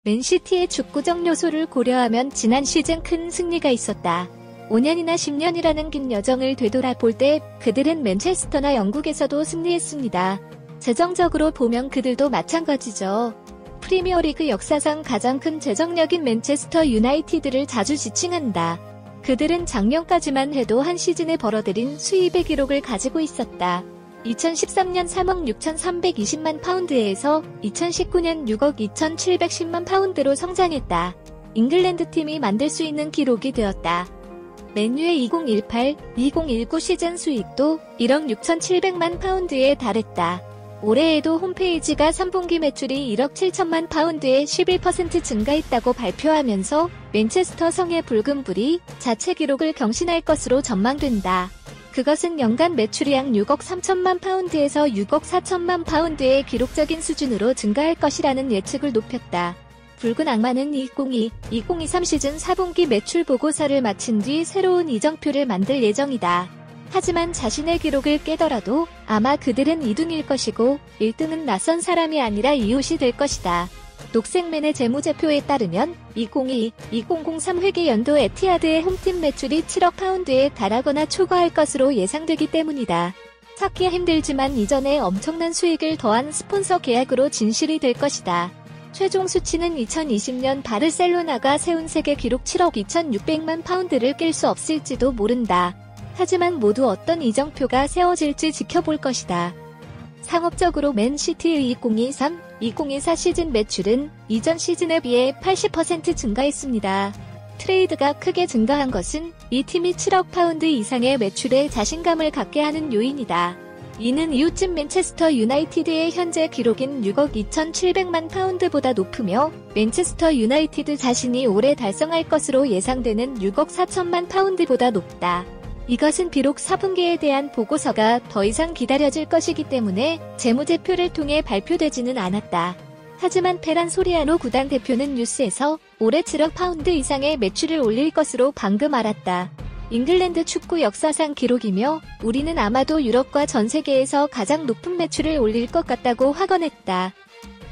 맨시티의 축구적 요소를 고려하면 지난 시즌 큰 승리가 있었다. 5년이나 10년이라는 긴 여정을 되돌아볼 때 그들은 맨체스터나 영국에서도 승리했습니다. 재정적으로 보면 그들도 마찬가지죠. 프리미어리그 역사상 가장 큰 재정력인 맨체스터 유나이티드를 자주 지칭한다. 그들은 작년까지만 해도 한 시즌에 벌어들인 수입의 기록을 가지고 있었다. 2013년 3억 6,320만 파운드에서 2019년 6억 2,710만 파운드로 성장했다. 잉글랜드 팀이 만들 수 있는 기록이 되었다. 맨유의 2018-2019 시즌 수익도 1억 6,700만 파운드에 달했다. 올해에도 홈페이지가 3분기 매출이 1억 7천만 파운드에 11% 증가했다고 발표하면서 맨체스터 성의 붉은 불이 자체 기록을 경신할 것으로 전망된다. 그것은 연간 매출이 약 6억 3천만 파운드에서 6억 4천만 파운드의 기록적인 수준으로 증가할 것이라는 예측을 높였다. 붉은 악마는 2022-2023 시즌 4분기 매출 보고서를 마친 뒤 새로운 이정표를 만들 예정이다. 하지만 자신의 기록을 깨더라도 아마 그들은 2등일 것이고 1등은 낯선 사람이 아니라 이웃이 될 것이다. 녹색맨의 재무제표에 따르면 2002-2003 회계연도 에티하드의 홈팀 매출이 7억 파운드에 달하거나 초과할 것으로 예상되기 때문이다. 찾기 힘들지만 이전에 엄청난 수익을 더한 스폰서 계약으로 진실이 될 것이다. 최종 수치는 2020년 바르셀로나가 세운 세계 기록 7억 2,600만 파운드를 깰 수 없을지도 모른다. 하지만 모두 어떤 이정표가 세워질지 지켜볼 것이다. 상업적으로 맨시티의 2023-2024 시즌 매출은 이전 시즌에 비해 80% 증가했습니다. 트레이드가 크게 증가한 것은 이 팀이 7억 파운드 이상의 매출에 자신감을 갖게 하는 요인이다. 이는 이웃집 맨체스터 유나이티드의 현재 기록인 6억 2,700만 파운드보다 높으며 맨체스터 유나이티드 자신이 올해 달성할 것으로 예상되는 6억 4천만 파운드보다 높다. 이것은 비록 4분기에 대한 보고서가 더 이상 기다려질 것이기 때문에 재무제표를 통해 발표되지는 않았다. 하지만 페란 소리아노 구단 대표는 뉴스에서 올해 7억 파운드 이상의 매출을 올릴 것으로 방금 알았다. 잉글랜드 축구 역사상 기록이며 우리는 아마도 유럽과 전 세계에서 가장 높은 매출을 올릴 것 같다고 확언했다.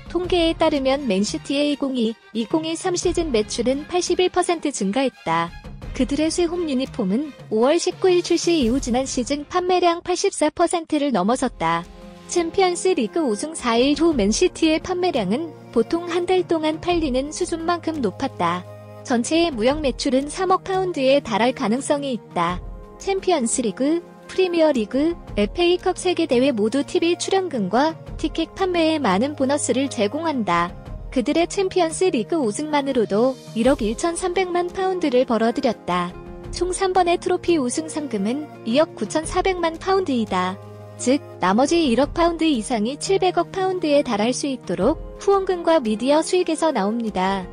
통계에 따르면 맨시티의 2022-2023 시즌 매출은 81% 증가했다. 그들의 새 홈 유니폼은 5월 19일 출시 이후 지난 시즌 판매량 84%를 넘어섰다. 챔피언스 리그 우승 4일 후 맨시티의 판매량은 보통 한 달 동안 팔리는 수준만큼 높았다. 전체의 무역 매출은 3억 파운드에 달할 가능성이 있다. 챔피언스 리그, 프리미어 리그, FA컵 세계대회 모두 TV 출연금과 티켓 판매에 많은 보너스를 제공한다. 그들의 챔피언스 리그 우승만으로도 1억 1,300만 파운드를 벌어들였다. 총 3번의 트로피 우승 상금은 2억 9,400만 파운드이다. 즉, 나머지 1억 파운드 이상이 700억 파운드에 달할 수 있도록 후원금과 미디어 수익에서 나옵니다.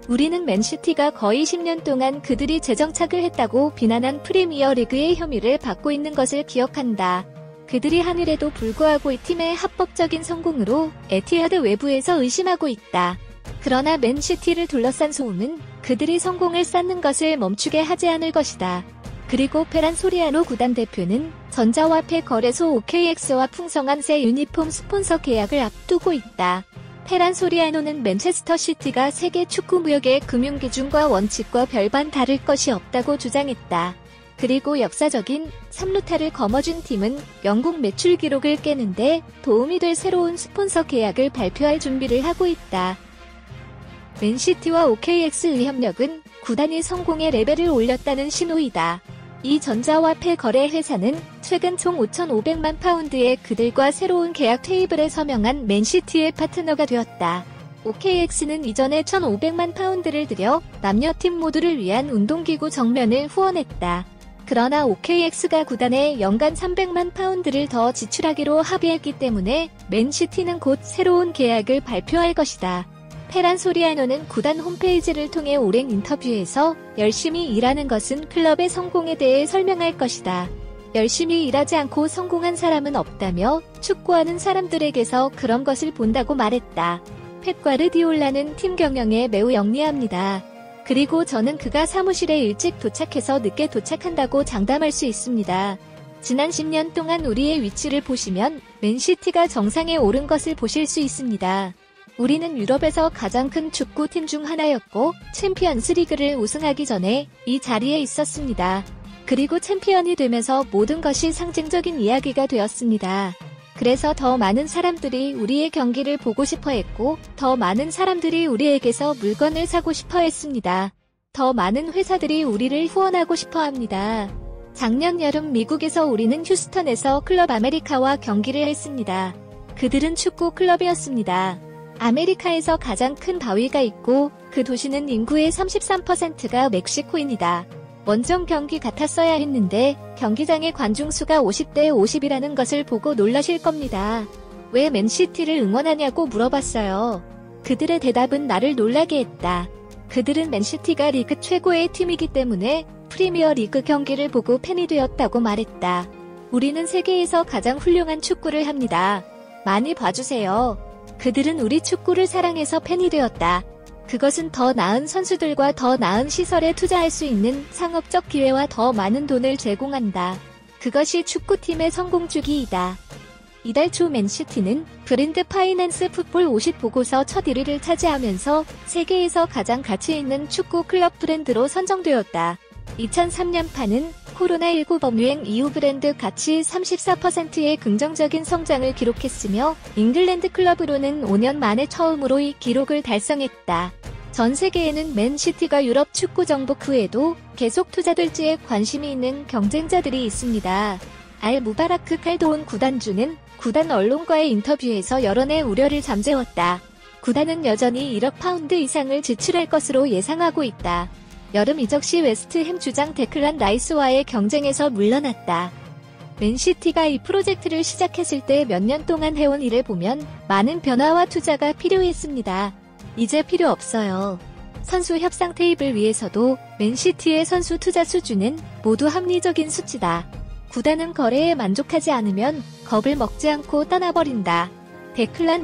우리는 맨시티가 거의 10년 동안 그들이 재정착을 했다고 비난한 프리미어 리그의 혐의를 받고 있는 것을 기억한다. 그들이 한 일에도 불구하고 이 팀의 합법적인 성공으로 에티하드 외부에서 의심하고 있다. 그러나 맨시티를 둘러싼 소음은 그들이 성공을 쌓는 것을 멈추게 하지 않을 것이다. 그리고 페란 소리아노 구단 대표는 전자화폐 거래소 OKX와 풍성한 새 유니폼 스폰서 계약을 앞두고 있다. 페란 소리아노는 맨체스터 시티가 세계 축구 무역의 금융 기준과 원칙과 별반 다를 것이 없다고 주장했다. 그리고 역사적인 3루타를 거머쥔 팀은 영국 매출 기록을 깨는데 도움이 될 새로운 스폰서 계약을 발표할 준비를 하고 있다. 맨시티와 OKX의 협력은 구단이 성공의 레벨을 올렸다는 신호이다. 이 전자화폐 거래 회사는 최근 총 5,500만 파운드의 그들과 새로운 계약 테이블에 서명한 맨시티의 파트너가 되었다. OKX는 이전에 1,500만 파운드를 들여 남녀팀 모두를 위한 운동기구 정면을 후원했다. 그러나 OKX가 구단에 연간 300만 파운드를 더 지출하기로 합의했기 때문에 맨시티는 곧 새로운 계약을 발표할 것이다. 페란 소리아노는 구단 홈페이지를 통해 오랜 인터뷰에서 열심히 일하는 것은 클럽의 성공에 대해 설명할 것이다. 열심히 일하지 않고 성공한 사람은 없다며 축구하는 사람들에게서 그런 것을 본다고 말했다. 펩 과르디올라는 팀 경영에 매우 영리합니다. 그리고 저는 그가 사무실에 일찍 도착해서 늦게 도착한다고 장담할 수 있습니다. 지난 10년 동안 우리의 위치를 보시면 맨시티가 정상에 오른 것을 보실 수 있습니다. 우리는 유럽에서 가장 큰 축구팀 중 하나였고 챔피언스 리그를 우승하기 전에 이 자리에 있었습니다. 그리고 챔피언이 되면서 모든 것이 상징적인 이야기가 되었습니다. 그래서 더 많은 사람들이 우리의 경기를 보고 싶어 했고 더 많은 사람들이 우리에게서 물건을 사고 싶어 했습니다. 더 많은 회사들이 우리를 후원하고 싶어 합니다. 작년 여름 미국에서 우리는 휴스턴에서 클럽 아메리카와 경기를 했습니다. 그들은 축구 클럽이었습니다. 아메리카에서 가장 큰 바위가 있고 그 도시는 인구의 33%가 멕시코인이다. 원정 경기 같았어야 했는데 경기장의 관중수가 50대 50이라는 것을 보고 놀라실 겁니다. 왜 맨시티를 응원하냐고 물어봤어요. 그들의 대답은 나를 놀라게 했다. 그들은 맨시티가 리그 최고의 팀이기 때문에 프리미어 리그 경기를 보고 팬이 되었다고 말했다. 우리는 세계에서 가장 훌륭한 축구를 합니다. 많이 봐주세요. 그들은 우리 축구를 사랑해서 팬이 되었다. 그것은 더 나은 선수들과 더 나은 시설에 투자할 수 있는 상업적 기회와 더 많은 돈을 제공한다. 그것이 축구팀의 성공주기이다. 이달 초 맨시티는 브랜드 파이낸스 풋볼 50 보고서 첫 1위를 차지하면서 세계에서 가장 가치 있는 축구 클럽 브랜드로 선정되었다. 2003년판은 코로나19 범유행 이후 브랜드 가치 34%의 긍정적인 성장을 기록했으며 잉글랜드 클럽으로는 5년 만에 처음으로 이 기록을 달성했다. 전 세계에는 맨시티가 유럽 축구 정복 후에도 계속 투자될지에 관심이 있는 경쟁자들이 있습니다. 알 무바라크 칼도온 구단주는 구단 언론과의 인터뷰에서 여론의 우려를 잠재웠다. 구단은 여전히 1억 파운드 이상을 지출할 것으로 예상하고 있다. 여름 이적 시 웨스트햄 주장 데클란 라이스와의 경쟁에서 물러났다. 맨시티가 이 프로젝트를 시작했을 때 몇 년 동안 해온 일을 보면 많은 변화와 투자가 필요했습니다. 이제 필요 없어요. 선수 협상 테이블 위에서도 맨시티의 선수 투자 수준은 모두 합리적인 수치다. 구단은 거래에 만족하지 않으면 겁을 먹지 않고 떠나버린다. 데클란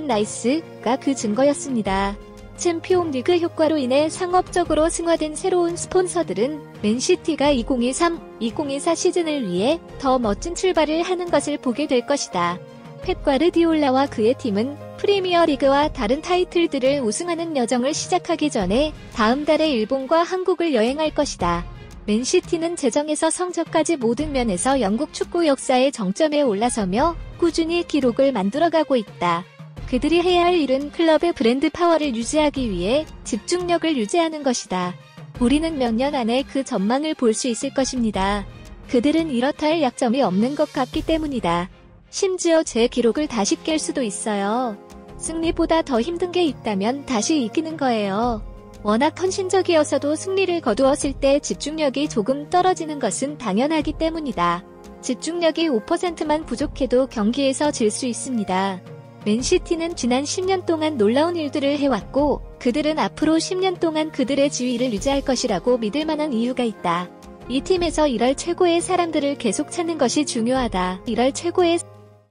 라이스가 그 증거였습니다. 챔피언 리그 효과로 인해 상업적으로 승화된 새로운 스폰서들은 맨시티가 2023-2024 시즌을 위해 더 멋진 출발을 하는 것을 보게 될 것이다. 펩 과르디올라와 그의 팀은 프리미어 리그와 다른 타이틀들을 우승하는 여정을 시작하기 전에 다음 달에 일본과 한국을 여행할 것이다. 맨시티는 재정에서 성적까지 모든 면에서 영국 축구 역사의 정점에 올라서며 꾸준히 기록을 만들어가고 있다. 그들이 해야 할 일은 클럽의 브랜드 파워를 유지하기 위해 집중력을 유지하는 것이다. 우리는 몇 년 안에 그 전망을 볼 수 있을 것입니다. 그들은 이렇다 할 약점이 없는 것 같기 때문이다. 심지어 제 기록을 다시 깰 수도 있어요. 승리보다 더 힘든 게 있다면 다시 이기는 거예요. 워낙 헌신적이어서도 승리를 거두었을 때 집중력이 조금 떨어지는 것은 당연하기 때문이다. 집중력이 5%만 부족해도 경기에서 질 수 있습니다. 맨시티는 지난 10년 동안 놀라운 일들을 해왔고 그들은 앞으로 10년 동안 그들의 지위를 유지할 것이라고 믿을 만한 이유가 있다. 이 팀에서 이럴 최고의 사람들을 계속 찾는 것이 중요하다. 이럴 최고의